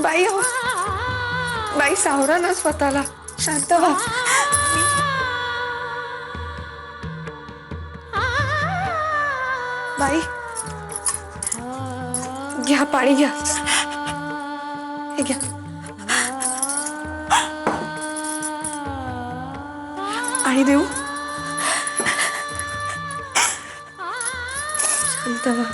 बाई हो, बाई सावरा ना स्वतःला, शांत व्हा. बाई घ्या, पाणी घ्या. हे घ्या. पाणी देऊ? शांत व्हा.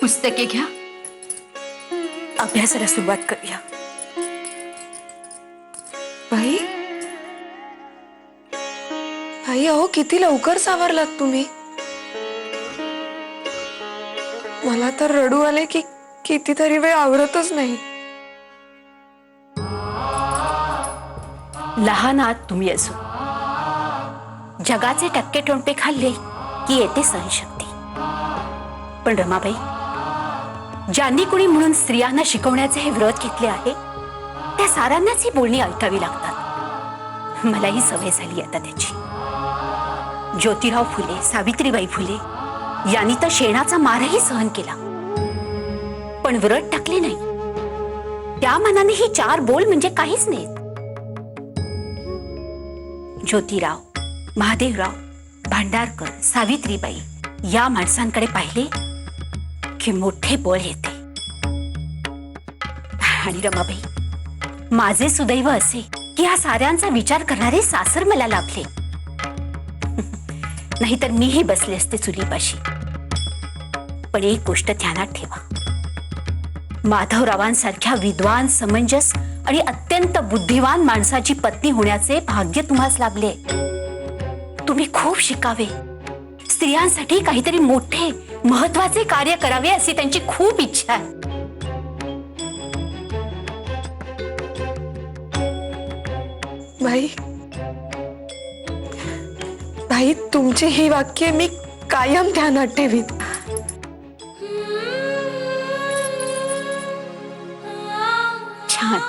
पुस्तके घ्या, अभ्यासाला सुरुवात करूया. बाई, बाई अहो किती लवकर सावरलात तुम्ही. मला तर रडू आले की कितीतरी वेळ आवरतच नाही. लहान आहात तुम्ही अजून. जगाचे टक्के टोणपे खाल्ले की येते सहनशक्ती. पण रमाबाई, ज्यांनी कुणी म्हणून स्त्रियांना शिकवण्याचे हे व्रत घेतले आहे त्या साऱ्यांनाच ही बोलणी ऐकावी लागतात. मलाही सवय झाली आता त्याची. ज्योतिराव फुले, सावित्रीबाई फुले यांनी तर शेणाचा मारही सहन केला, पण व्रत टाकले नाही. त्या मनाने ही 4 बोल म्हणजे काहीच नाहीत. ज्योतिराव, महादेवराव, भांडारकर, सावित्रीबाई या माणसांकडे पाहिले की मोठे बळ येते. आणि रमाबाई, माझे सुदैव असे की या साऱ्यांचा विचार करणारे सासर मला लाभले. नाहीतर मीही बसले असते चुलीपाशी. पण एक गोष्ट ध्यानात ठेवा, माधवरावांसारख्या विद्वान, समंजस आणि अत्यंत बुद्धिवान माणसाची पत्नी होण्याचे भाग्य तुम्हास लाभले. तुम्ही खूप शिकावे, स्त्रियांसाठी काहीतरी मोठे महत्वाचे कार्य करावे अशी त्यांची खूप इच्छा आहे. बाई, बाई तुमची ही वाक्य मी कायम ध्यानात ठेवीन. छान.